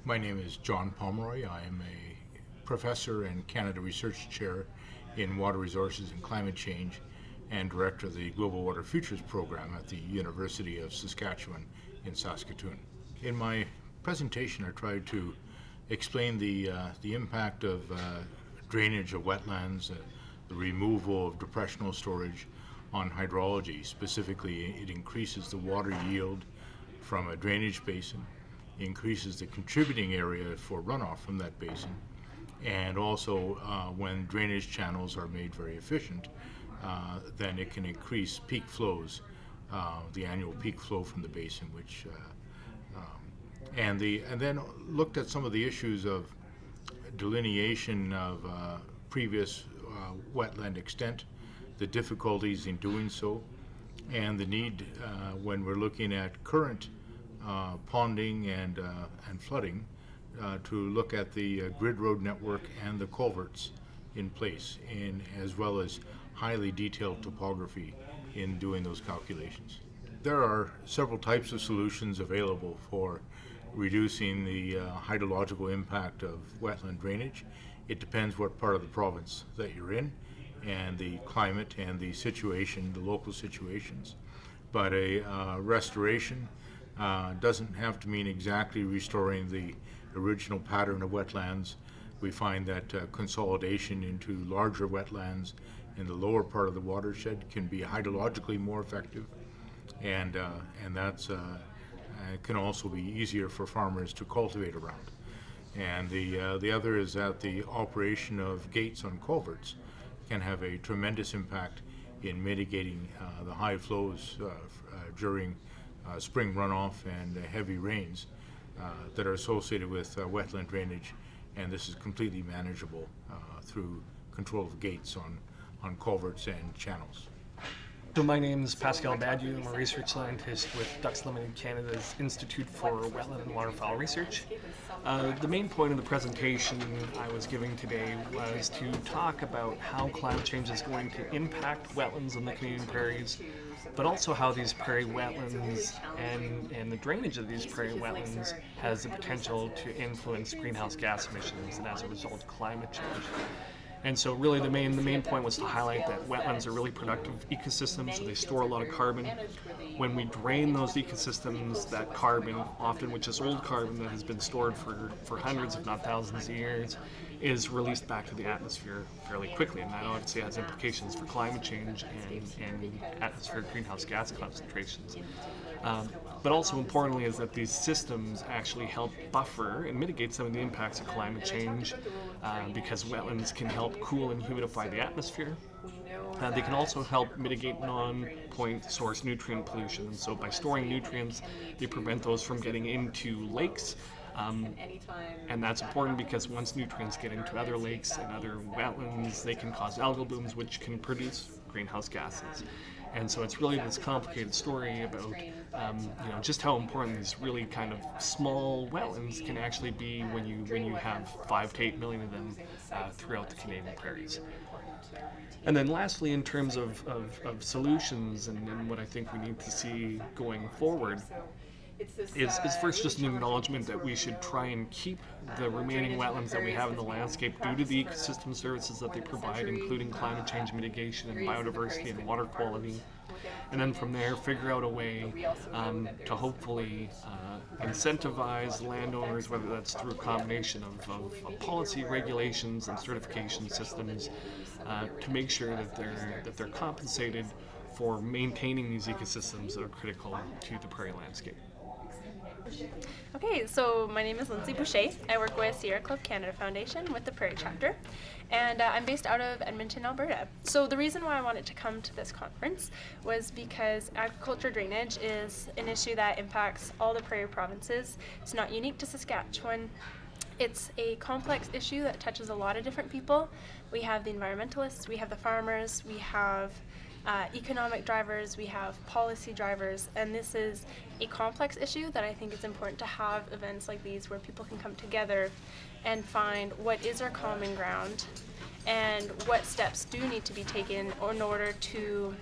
My name is John Pomeroy. I am a professor and Canada Research Chair in Water Resources and Climate Change and Director of the Global Water Futures Program at the University of Saskatchewan in Saskatoon. In my presentation, I tried to explain the impact of drainage of wetlands, the removal of depressional storage on hydrology. Specifically, it increases the water yield from a drainage basin, increases the contributing area for runoff from that basin, and also when drainage channels are made very efficient, then it can increase peak flows, the annual peak flow from the basin, which and then looked at some of the issues of delineation of previous wetland extent, the difficulties in doing so, and the need when we're looking at current ponding and flooding to look at the grid road network and the culverts in place, as well as highly detailed topography in doing those calculations. There are several types of solutions available for reducing the hydrological impact of wetland drainage. It depends what part of the province that you're in and the climate and the situation, the local situations. But a restoration doesn't have to mean exactly restoring the original pattern of wetlands. We find that consolidation into larger wetlands in the lower part of the watershed can be hydrologically more effective, and that's can also be easier for farmers to cultivate around. And the other is that the operation of gates on culverts can have a tremendous impact in mitigating the high flows during spring runoff and heavy rains that are associated with wetland drainage, and this is completely manageable through control of gates on culverts and channels. So my name is Pascal Badiou. I'm a research scientist with Ducks Limited Canada's Institute for Wetland and Waterfowl Research. The main point of the presentation I was giving today was to talk about how climate change is going to impact wetlands in the Canadian prairies, but also how these prairie wetlands and the drainage of these prairie wetlands has the potential to influence greenhouse gas emissions and as a result climate change. And so really the main point was to highlight that wetlands are really productive ecosystems, so they store a lot of carbon. When we drain those ecosystems, that carbon, often which is old carbon that has been stored for hundreds if not thousands of years, is released back to the atmosphere fairly quickly, and that obviously has implications for climate change and atmospheric greenhouse gas concentrations. But also importantly is that these systems actually help buffer and mitigate some of the impacts of climate change because wetlands can help cool and humidify the atmosphere. They can also help mitigate non-point source nutrient pollution. And so by storing nutrients, they prevent those from getting into lakes. And that's important because once nutrients get into other lakes and other wetlands, they can cause algal blooms, which can produce greenhouse gases. And so it's really this complicated story about just how important these really kind of small wetlands can actually be when you have 5 to 8 million of them throughout the Canadian prairies. And then lastly, in terms of solutions and what I think we need to see going forward, is first just an acknowledgement that we should try and keep the remaining wetlands that we have in the landscape due to the ecosystem services that they provide, including climate change mitigation and biodiversity and water quality. And then from there, figure out a way to hopefully incentivize landowners, whether that's through a combination of policy, regulations, and certification systems, to make sure that they're compensated for maintaining these ecosystems that are critical to the prairie landscape. Okay, so my name is Lindsay Boucher. I work with Sierra Club Canada Foundation with the Prairie chapter, and I'm based out of Edmonton, Alberta. So the reason why I wanted to come to this conference was because agriculture drainage is an issue that impacts all the prairie provinces. It's not unique to Saskatchewan. It's a complex issue that touches a lot of different people. We have the environmentalists, we have the farmers, we have economic drivers, we have policy drivers, and this is a complex issue that I think it's important to have events like these where people can come together and find what is our common ground and what steps do need to be taken in order to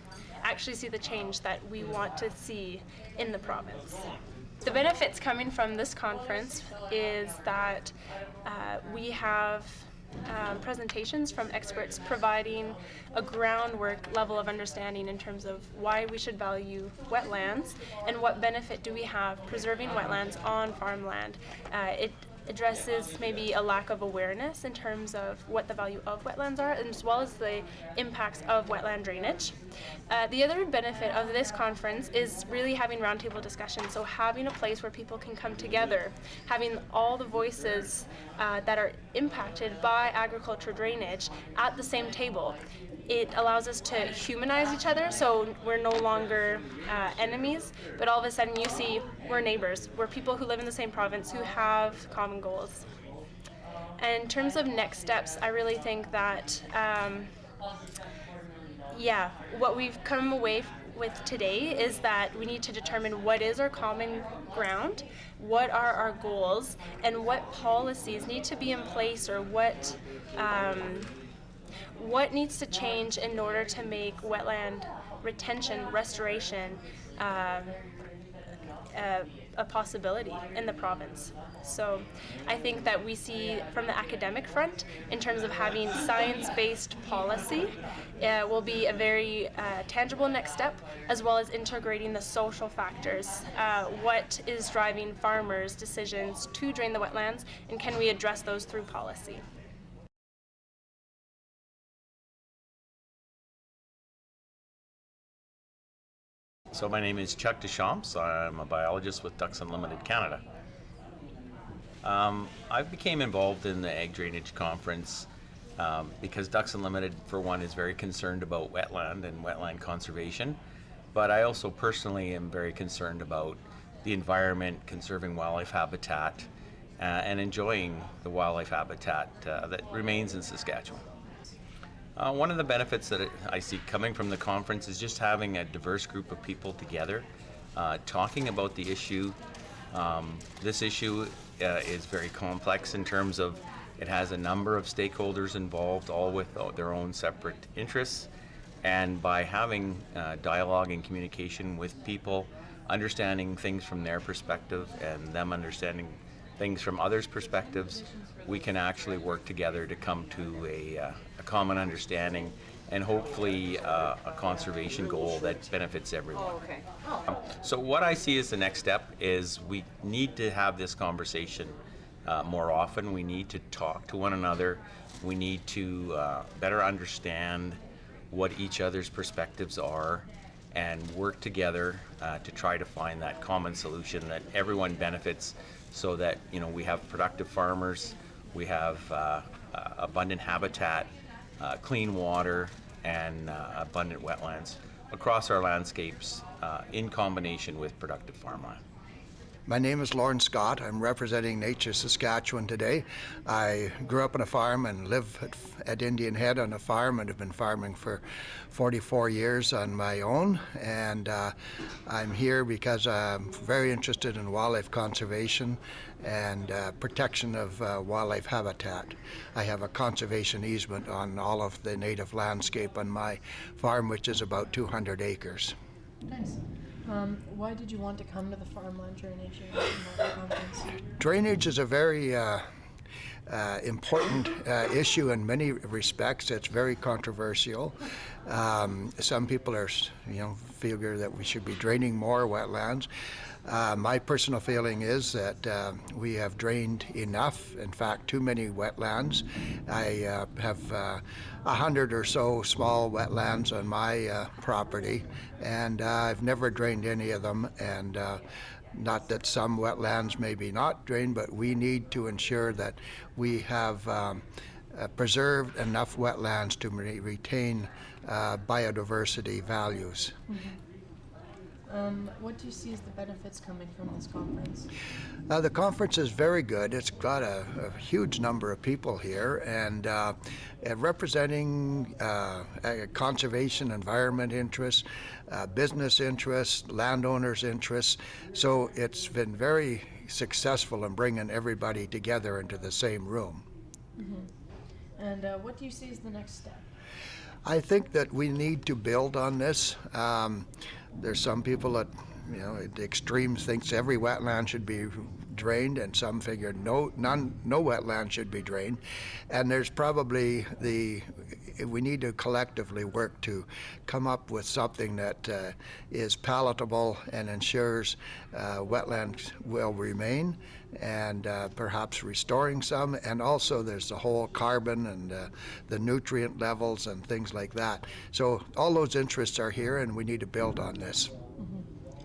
actually see the change that we want to see in the province. The benefits coming from this conference is that we have presentations from experts providing a groundwork level of understanding in terms of why we should value wetlands and what benefit do we have preserving wetlands on farmland. It addresses maybe a lack of awareness in terms of what the value of wetlands are, as well as the impacts of wetland drainage. The other benefit of this conference is really having roundtable discussions, so having a place where people can come together, having all the voices that are impacted by agriculture drainage at the same table. It allows us to humanize each other, so we're no longer enemies, but all of a sudden you see we're neighbors. We're people who live in the same province who have common goals. And in terms of next steps, I really think that, what we've come away with today is that we need to determine what is our common ground, what are our goals, and what policies need to be in place, or what needs to change in order to make wetland retention, restoration, a possibility in the province. So I think that we see from the academic front, in terms of having science-based policy, will be a very tangible next step, as well as integrating the social factors. What is driving farmers' decisions to drain the wetlands, and can we address those through policy? So my name is Chuck Dechamps. I'm a biologist with Ducks Unlimited Canada. I became involved in the Ag Drainage Conference because Ducks Unlimited, for one, is very concerned about wetland and wetland conservation, but I also personally am very concerned about the environment, conserving wildlife habitat, and enjoying the wildlife habitat that remains in Saskatchewan. One of the benefits that I see coming from the conference is just having a diverse group of people together, talking about the issue. This issue is very complex in terms of it has a number of stakeholders involved, all with their own separate interests. And by having dialogue and communication with people, understanding things from their perspective and them understanding things from others' perspectives, we can actually work together to come to a common understanding and hopefully a conservation goal that benefits everyone. So what I see as the next step is we need to have this conversation more often. We need to talk to one another. We need to better understand what each other's perspectives are and work together to try to find that common solution that everyone benefits, so that we have productive farmers, we have abundant habitat, clean water, and abundant wetlands across our landscapes in combination with productive farmland. My name is Lorne Scott. I'm representing Nature Saskatchewan today. I grew up on a farm and live at Indian Head on a farm and have been farming for 44 years on my own. And I'm here because I'm very interested in wildlife conservation and protection of wildlife habitat. I have a conservation easement on all of the native landscape on my farm, which is about 200 acres. Nice. Why did you want to come to the Farmland Drainage Conference? Drainage is a very important issue in many respects. It's very controversial. Some people are, figure that we should be draining more wetlands. My personal feeling is that we have drained enough, in fact, too many wetlands. I have 100 or so small wetlands on my property, and I've never drained any of them. And not that some wetlands may be not drained, but we need to ensure that we have preserved enough wetlands to retain biodiversity values. Mm-hmm. What do you see as the benefits coming from this conference? The conference is very good. It's got a huge number of people here, and representing conservation, environment interests, business interests, landowners' interests. So it's been very successful in bringing everybody together into the same room. Mm-hmm. And what do you see as the next step? I think that we need to build on this. There's some people that the extremes thinks every wetland should be drained, and some figure no wetland should be drained. And there's probably we need to collectively work to come up with something that is palatable and ensures wetlands will remain, and perhaps restoring some. And also there's the whole carbon and the nutrient levels and things like that. So all those interests are here, and we need to build on this.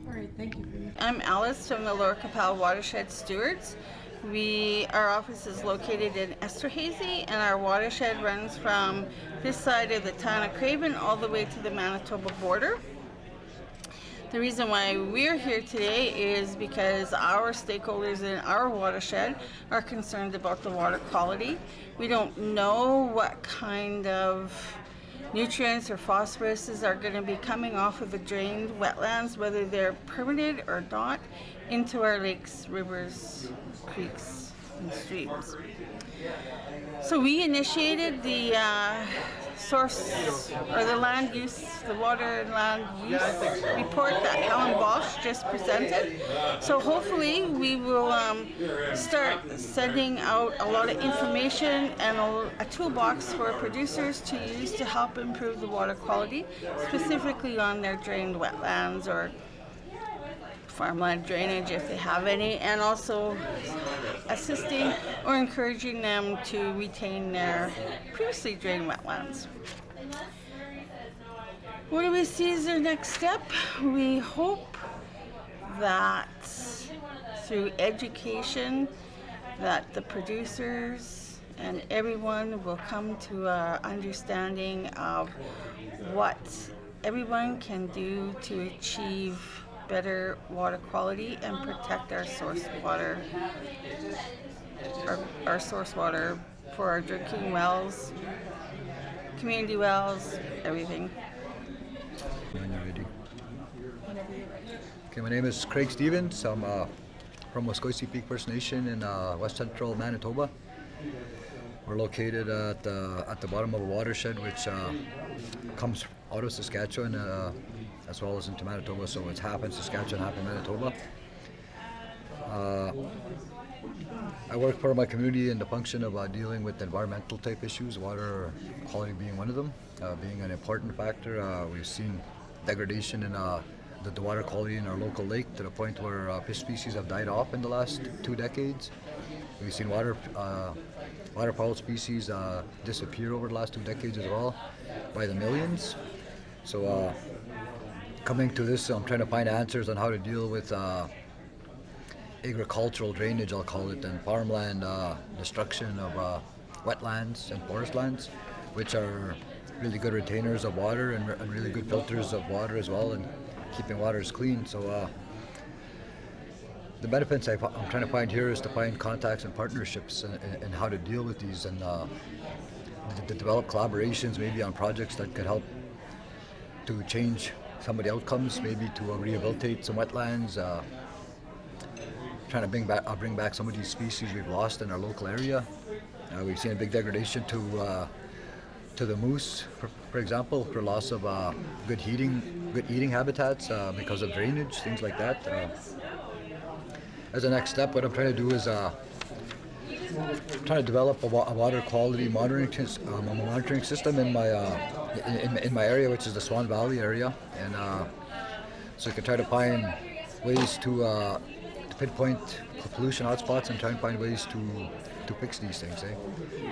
All right, thank you. I'm Alice from the Qu'Appelle Watershed Stewards. Our office is located in Esterhazy, and our watershed runs from this side of the town of Craven all the way to the Manitoba border. The reason why we're here today is because our stakeholders in our watershed are concerned about the water quality. We don't know what kind of nutrients or phosphoruses are going to be coming off of the drained wetlands, whether they're permitted or not, into our lakes, rivers, creeks, and streams. So we initiated the source or the land use, the water and land use report that Helen Baulch just presented. So hopefully we will start sending out a lot of information and a toolbox for producers to use to help improve the water quality, specifically on their drained wetlands or farmland drainage if they have any, and also assisting or encouraging them to retain their previously drained wetlands. What do we see as our next step? We hope that through education that the producers and everyone will come to an understanding of what everyone can do to achieve better water quality and protect our source water, our source water for our drinking wells, community wells, everything. When you're ready. Okay, my name is Craig Stevens. I'm from Sipihk First Nation in West Central Manitoba. We're located at the bottom of a watershed which comes out of Saskatchewan as well as into Manitoba, so it's half in Saskatchewan, half in Manitoba. I work for my community in the function of dealing with environmental type issues, water quality being one of them, being an important factor. We've seen degradation in the water quality in our local lake to the point where fish species have died off in the last 2 decades. We've seen waterfowl species disappear over the last 2 decades as well, by the millions. So coming to this, I'm trying to find answers on how to deal with agricultural drainage, I'll call it, and farmland destruction of wetlands and forest lands, which are really good retainers of water and really good filters of water as well, and keeping waters clean. So the benefits I'm trying to find here is to find contacts and partnerships and how to deal with these, and to develop collaborations maybe on projects that could help to change some of the outcomes, maybe to rehabilitate some wetlands, trying to bring back some of these species we've lost in our local area. We've seen a big degradation to the moose, for example, for loss of good eating habitats because of drainage, things like that. As a next step, what I'm trying to do is trying to develop a water quality monitoring system in my area, which is the Swan Valley area, and so we can try to find ways to pinpoint pollution hotspots and try and find ways to fix these things,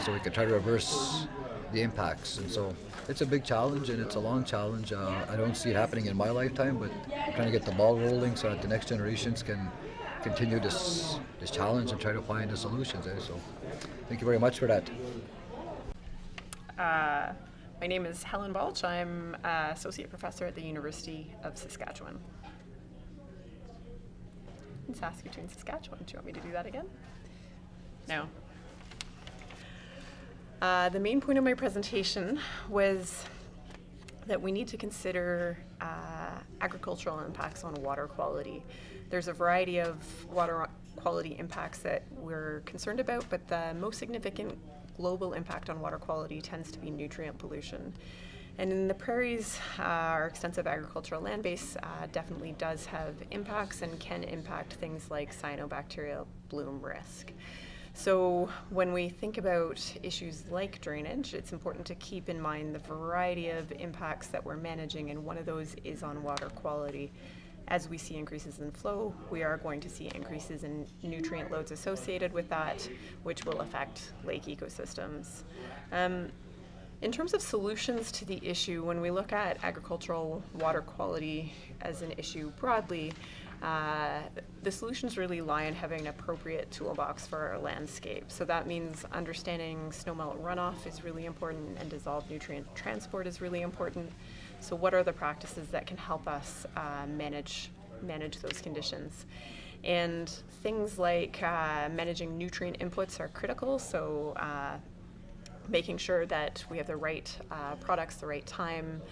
so we can try to reverse the impacts. And so it's a big challenge and it's a long challenge. I don't see it happening in my lifetime, but I'm trying to get the ball rolling so that the next generations can continue this challenge and try to find the solutions. So thank you very much for that. My name is Helen Baulch. I'm associate professor at the University of Saskatchewan. In Saskatoon, Saskatchewan. Do you want me to do that again? No. The main point of my presentation was that we need to consider agricultural impacts on water quality. There's a variety of water quality impacts that we're concerned about, but the most significant global impact on water quality tends to be nutrient pollution. And in the prairies, our extensive agricultural land base definitely does have impacts and can impact things like cyanobacterial bloom risk. So when we think about issues like drainage, it's important to keep in mind the variety of impacts that we're managing, and one of those is on water quality. As we see increases in flow, we are going to see increases in nutrient loads associated with that, which will affect lake ecosystems. In terms of solutions to the issue, when we look at agricultural water quality as an issue broadly, the solutions really lie in having an appropriate toolbox for our landscape. So that means understanding snowmelt runoff is really important, and dissolved nutrient transport is really important. So what are the practices that can help us manage those conditions? And things like managing nutrient inputs are critical. So making sure that we have the right products, the right time,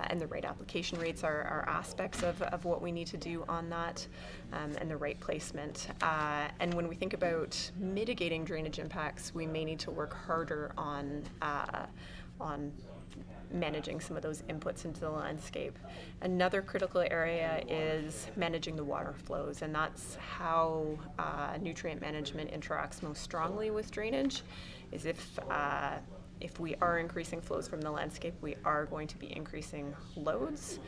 and the right application rates are aspects of what we need to do on that, and the right placement. And when we think about mitigating drainage impacts, we may need to work harder on managing some of those inputs into the landscape. Another critical area is managing the water flows, and that's how nutrient management interacts most strongly with drainage. Is if we are increasing flows from the landscape, we are going to be increasing loads.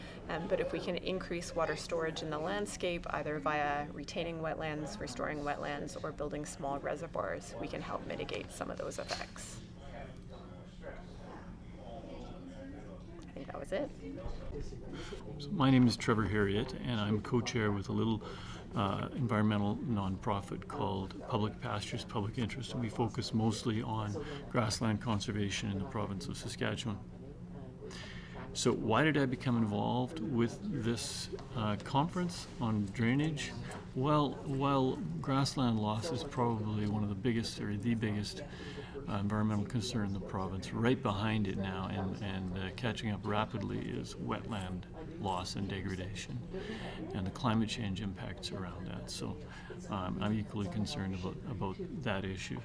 But if we can increase water storage in the landscape, either via retaining wetlands, restoring wetlands, or building small reservoirs, we can help mitigate some of those effects. I think that was it. So my name is Trevor Herriot, and I'm co-chair with a little environmental nonprofit called Pastures, Public Interest, and we focus mostly on grassland conservation in the province of Saskatchewan. So why did I become involved with this conference on drainage? Well, while grassland loss is probably one of the biggest, or the biggest, environmental concern in the province, right behind it now and catching up rapidly is wetland loss and degradation, and the climate change impacts around that. So I'm equally concerned about that issue.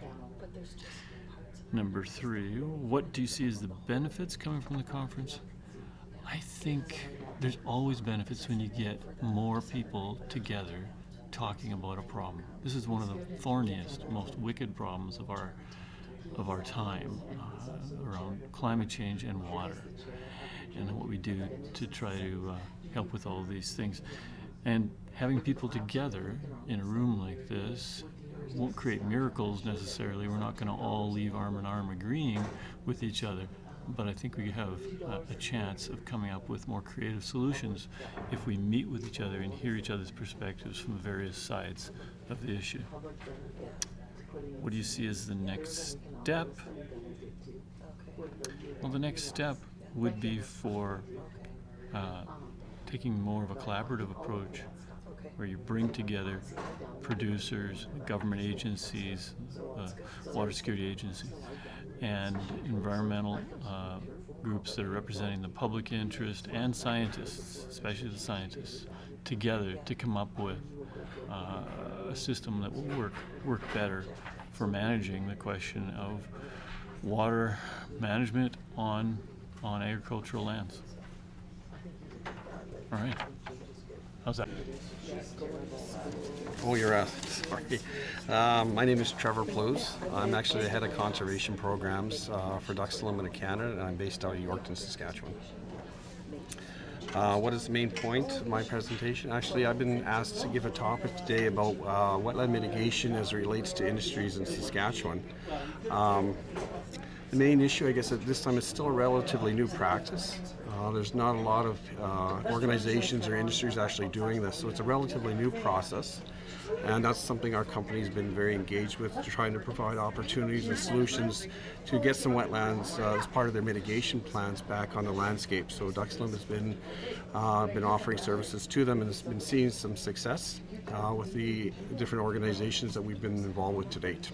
Number 3, what do you see as the benefits coming from the conference? I think there's always benefits when you get more people together talking about a problem. This is one of the thorniest, most wicked problems of our time around climate change and water, and what we do to try to help with all of these things. And having people together in a room like this won't create miracles necessarily. We're not going to all leave arm in arm agreeing with each other, but I think we have a chance of coming up with more creative solutions if we meet with each other and hear each other's perspectives from the various sides of the issue. What do you see as the next step? Well, the next step would be for taking more of a collaborative approach, where you bring together producers, government agencies, water security agency, and environmental groups that are representing the public interest, and scientists, especially the scientists, together to come up with a system that will work better for managing the question of water management on agricultural lands. All right. How's that? Oh, you're sorry. My name is Trevor Plews. I'm actually the head of conservation programs for Ducks Unlimited Canada, and I'm based out of Yorkton, Saskatchewan. What is the main point of my presentation? Actually, I've been asked to give a topic today about wetland mitigation as it relates to industries in Saskatchewan. The main issue, I guess, at this time is still a relatively new practice. There's not a lot of organizations or industries actually doing this, so it's a relatively new process. And that's something our company's been very engaged with, trying to provide opportunities and solutions to get some wetlands as part of their mitigation plans back on the landscape. So Ducks Unlimited has been offering services to them and has been seeing some success with the different organizations that we've been involved with to date.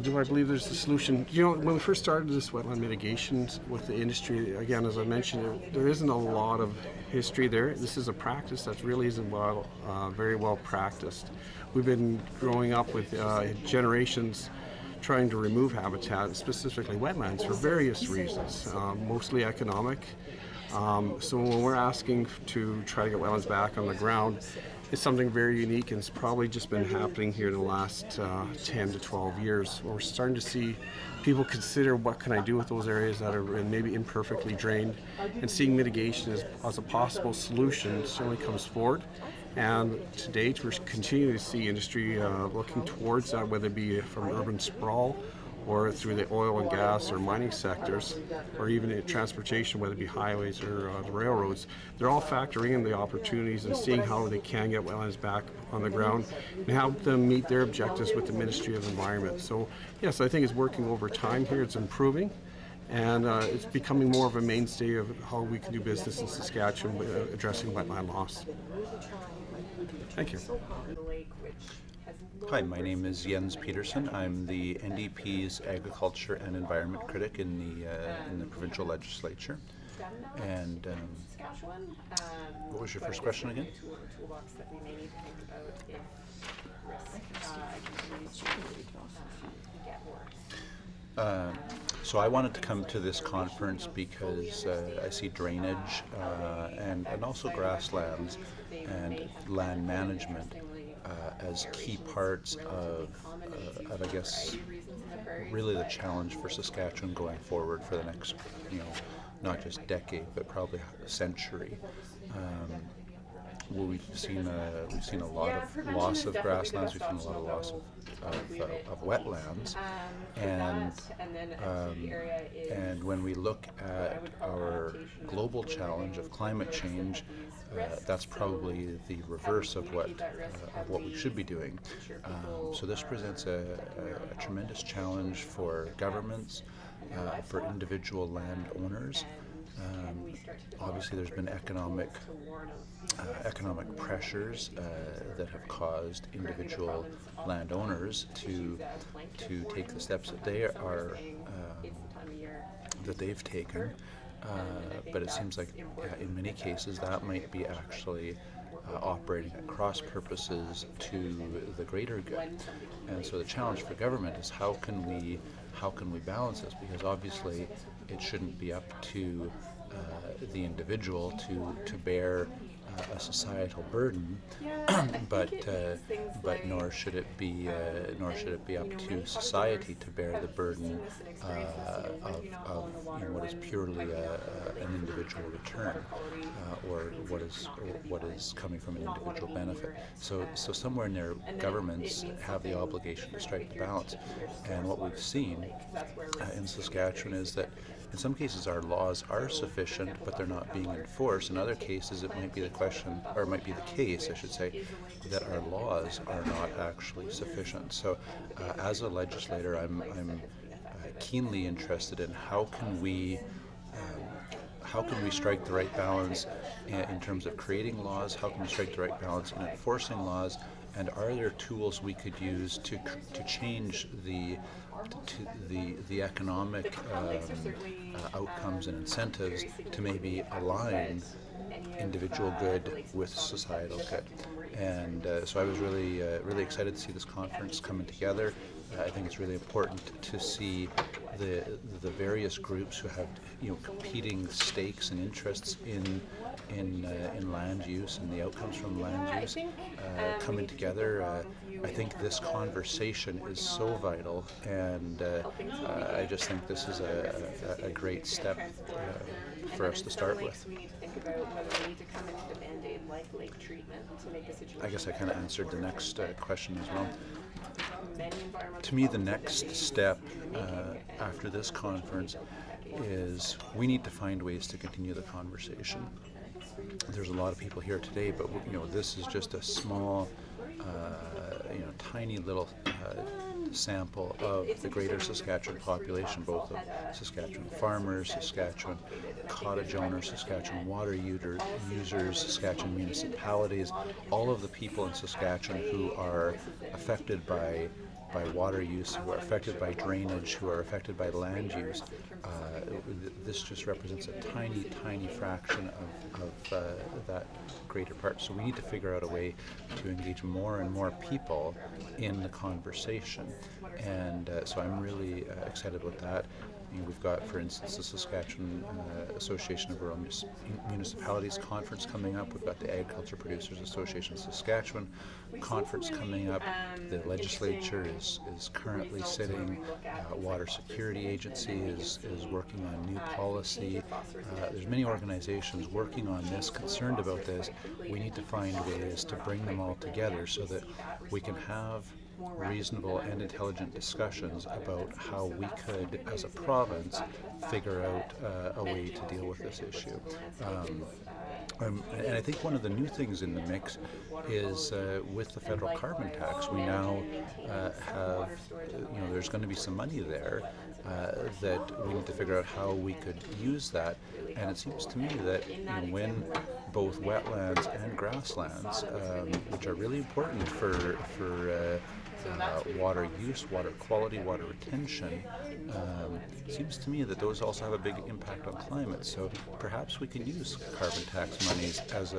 Do I believe there's a solution? You know, when we first started this wetland mitigation with the industry, again, as I mentioned, there isn't a lot of history there. This is a practice that really isn't very well practiced. We've been growing up with generations trying to remove habitat, specifically wetlands, for various reasons, mostly economic. So when we're asking to try to get wetlands back on the ground, it's something very unique, and it's probably just been happening here in the last 10 to 12 years. We're starting to see people consider what can I do with those areas that are maybe imperfectly drained, and seeing mitigation as a possible solution certainly comes forward. And to date, we're continuing to see industry looking towards that, whether it be from urban sprawl or through the oil and gas or mining sectors, or even in transportation, whether it be highways or the railroads. They're all factoring in the opportunities and seeing how they can get wetlands back on the ground and help them meet their objectives with the Ministry of Environment. So yes, I think it's working over time here. It's improving, and it's becoming more of a mainstay of how we can do business in Saskatchewan addressing wetland loss. Thank you. Hi, my name is Jens Pederson. I'm the NDP's Agriculture and Environment Critic in the provincial legislature. And what was your first question again? So I wanted to come to this conference because I see drainage and also grasslands and land management as key parts of I guess, really the challenge for Saskatchewan going forward for the next, not just decade, but probably a century. We've seen a lot of loss of grasslands. We've seen a lot of loss of wetlands, and when we look at our global challenge of climate change, that's probably the reverse of what we should be doing. So this presents a tremendous challenge for governments, for individual landowners. Obviously, there's been economic pressures that have caused individual landowners to take the steps that they've taken. But it seems like in many cases that might be actually operating at cross purposes to the greater good. And so the challenge for government is how can we balance this? Because obviously it shouldn't be up to the individual to bear a societal burden, but nor should it be up to society to bear the burden of what is purely an individual return, or what is coming from an individual benefit. So somewhere in there, governments have the obligation to strike the balance. And what we've seen in Saskatchewan is that in some cases our laws are sufficient, but they're not being enforced. In other cases, it might be the question, or it might be the case, I should say, that our laws are not actually sufficient. So as a legislator, I'm keenly interested in how can we strike the right balance in terms of creating laws, how can we strike the right balance in enforcing laws, and are there tools we could use to change the economic outcomes and incentives to maybe align individual good with societal good. And so I was really excited to see this conference coming together. I think it's really important to see the various groups who have competing stakes and interests in land use and the outcomes from land use coming together. I think this conversation is so vital, and I just think this is a great step for us to start with. I guess I kind of answered the next question as well. To me, the next step after this conference is we need to find ways to continue the conversation. There's a lot of people here today, but this is just a small, tiny little sample of the greater Saskatchewan population, both of Saskatchewan farmers, Saskatchewan cottage owners, Saskatchewan water users, Saskatchewan municipalities, all of the people in Saskatchewan who are affected by water use, who are affected by drainage, who are affected by land use. this just represents a tiny, tiny fraction of that greater part. So we need to figure out a way to engage more and more people in the conversation. And so I'm really excited about that. We've got, for instance, the Saskatchewan Association of Rural Municipalities conference coming up. We've got the Agriculture Producers Association of Saskatchewan conference coming up. The legislature is currently sitting. Water Security Agency is working on new policy. There's many organizations working on this, concerned about this. We need to find ways to bring them all together so that we can have reasonable and intelligent discussions about how we could, as a province, figure out a way to deal with this issue. And I think one of the new things in the mix is with the federal carbon tax, we now have, there's going to be some money there that we need to figure out how we could use that. And it seems to me that when both wetlands and grasslands, which are really important for water use, water quality, water retention, it seems to me that those also have a big impact on climate. So perhaps we can use carbon tax monies as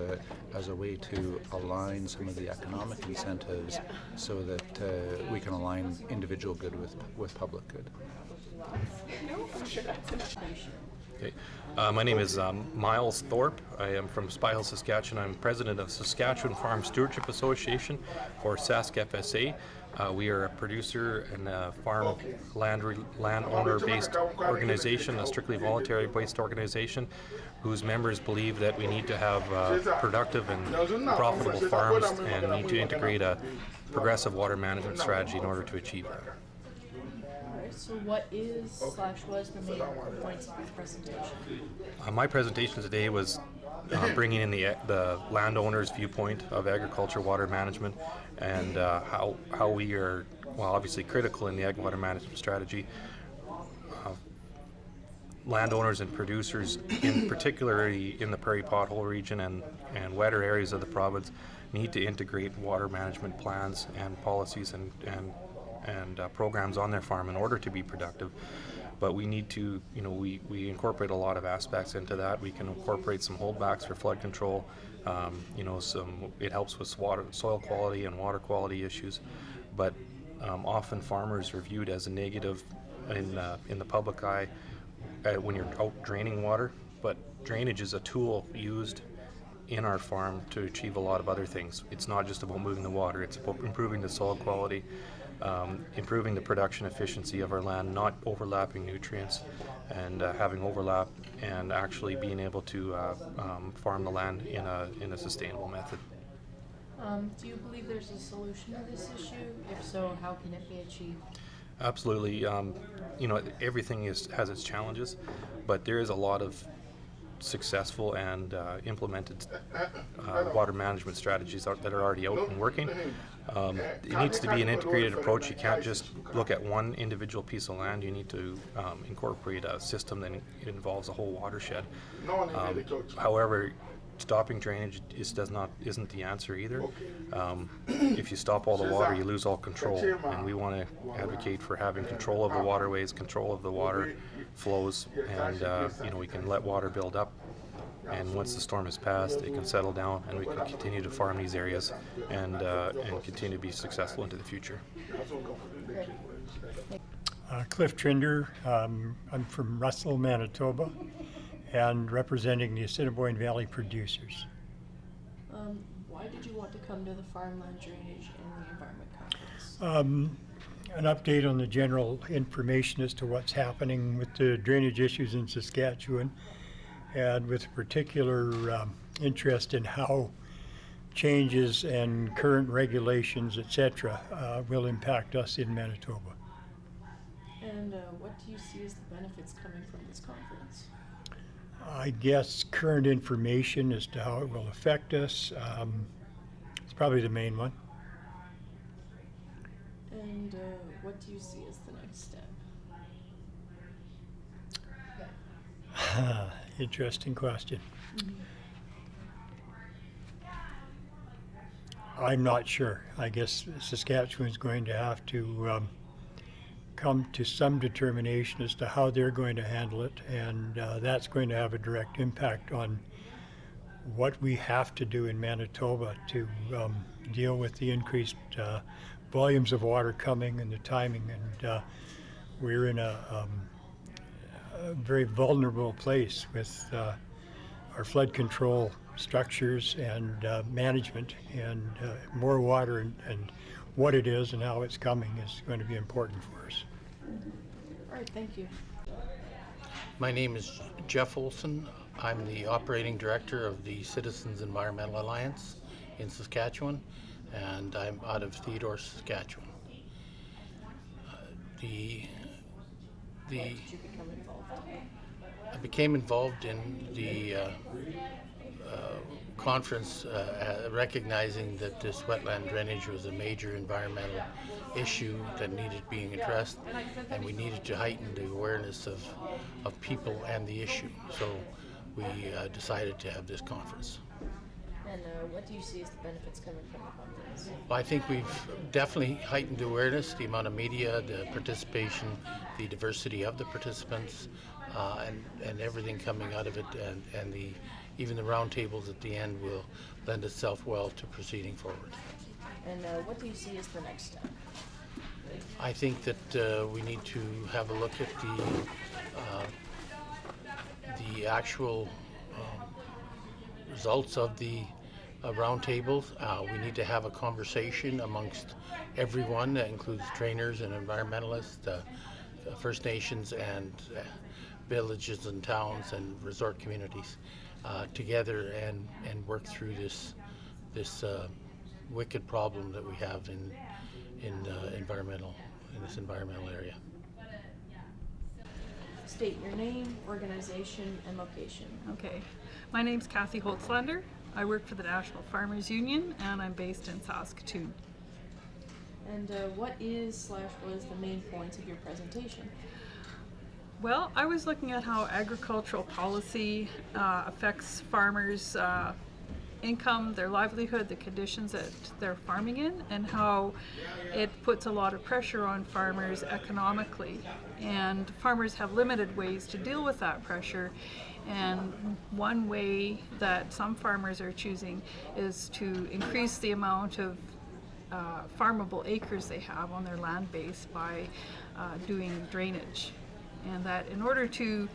a way to align some of the economic incentives so that we can align individual good with public good. Okay. My name is Myles Thorpe. I am from Sipihk, Saskatchewan. I'm president of Saskatchewan Farm Stewardship Association, or Sask FSA. We are a producer and a farm landowner-based organization, a strictly voluntary-based organization, whose members believe that we need to have productive and profitable farms and need to integrate a progressive water management strategy in order to achieve that. So what was the main points of your presentation? My presentation today was bringing in the landowner's viewpoint of agriculture water management and how we are, obviously critical in the ag water management strategy. Landowners and producers, particularly in the Prairie pothole region and wetter areas of the province, need to integrate water management plans and policies and programs on their farm in order to be productive. But we need to, we incorporate a lot of aspects into that. We can incorporate some holdbacks for flood control. It helps with soil quality and water quality issues. But often farmers are viewed as a negative in the public eye when you're out draining water. But drainage is a tool used in our farm to achieve a lot of other things. It's not just about moving the water, it's about improving the soil quality, improving the production efficiency of our land, not overlapping nutrients, and having overlap and actually being able to farm the land in a sustainable method. Do you believe there's a solution to this issue? If so, how can it be achieved? Absolutely. Everything has its challenges, but there is a lot of successful and implemented water management strategies that are already out and working. It needs to be an integrated approach. You can't just look at one individual piece of land. You need to incorporate a system that involves a whole watershed. However, stopping drainage isn't the answer either. If you stop all the water, you lose all control, and we want to advocate for having control of the waterways, control of the water flows, and we can let water build up, and once the storm has passed, it can settle down, and we can continue to farm these areas and continue to be successful into the future. Cliff Trinder. I'm from Russell, Manitoba, and representing the Assiniboine Valley producers. Why did you want to come to the Farmland Drainage and the Environment Conference? An update on the general information as to what's happening with the drainage issues in Saskatchewan, and with particular interest in how changes and current regulations, etc., will impact us in Manitoba. And what do you see as the benefits coming from this conference? I guess current information as to how it will affect us. It's probably the main one. And what do you see as the next step? Interesting question. I'm not sure. I guess Saskatchewan's going to have to come to some determination as to how they're going to handle it, and that's going to have a direct impact on what we have to do in Manitoba to deal with the increased volumes of water coming and the timing. And we're in a very vulnerable place with our flood control structures and management, and more water and what it is and how it's coming is going to be important for us. All right, thank you. My name is Jeff Olson. I'm the operating director of the Citizens Environmental Alliance in Saskatchewan, and I'm out of Theodore, Saskatchewan. How did you become involved? I became involved in the conference recognizing that this wetland drainage was a major environmental issue that needed being addressed, and we needed to heighten the awareness of people and the issue. So we decided to have this conference. And what do you see as the benefits coming from the conference? Well, I think we've definitely heightened the awareness, the amount of media, the participation, the diversity of the participants, and everything coming out of it, and even the roundtables at the end will lend itself well to proceeding forward. And what do you see as the next step? I think that we need to have a look at the actual results of the roundtables. We need to have a conversation amongst everyone. That includes trainers and environmentalists, First Nations, and villages and towns and resort communities together and work through this wicked problem that we have in this environmental area. State your name, organization, and location. Okay. My name's Kathy Holtzlander. I work for the National Farmers Union, and I'm based in Saskatoon. And what is / was the main points of your presentation? Well, I was looking at how agricultural policy affects farmers' income, their livelihood, the conditions that they're farming in, and how it puts a lot of pressure on farmers economically. And farmers have limited ways to deal with that pressure. And one way that some farmers are choosing is to increase the amount of farmable acres they have on their land base by doing drainage. And that in order to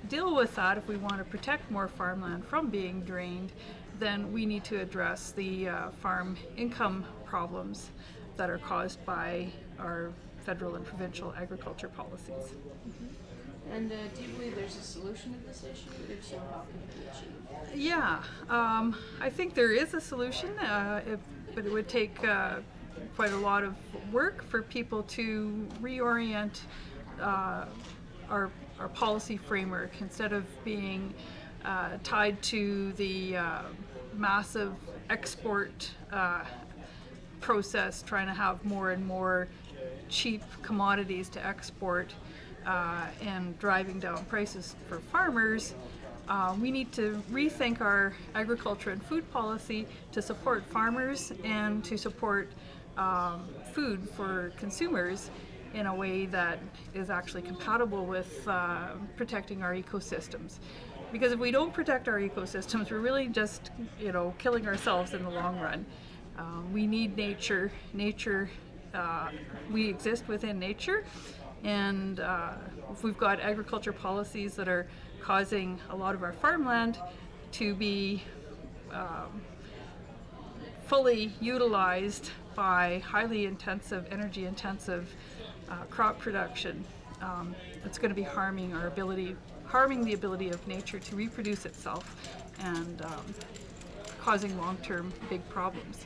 deal with that, if we want to protect more farmland from being drained, then we need to address the farm income problems that are caused by our federal and provincial agriculture policies. Mm-hmm. And do you believe there's a solution to this issue? If so, how can it be achieved? Yeah, I think there is a solution, but it would take quite a lot of work for people to reorient our policy framework instead of being tied to the massive export process, trying to have more and more cheap commodities to export and driving down prices for farmers. We need to rethink our agriculture and food policy to support farmers and to support food for consumers in a way that is actually compatible with protecting our ecosystems. Because if we don't protect our ecosystems, we're really just, killing ourselves in the long run. We need nature. We exist within nature, and if we've got agriculture policies that are causing a lot of our farmland to be fully utilized by highly intensive, energy-intensive crop production, it's going to be harming the ability of nature to reproduce itself and causing long-term big problems.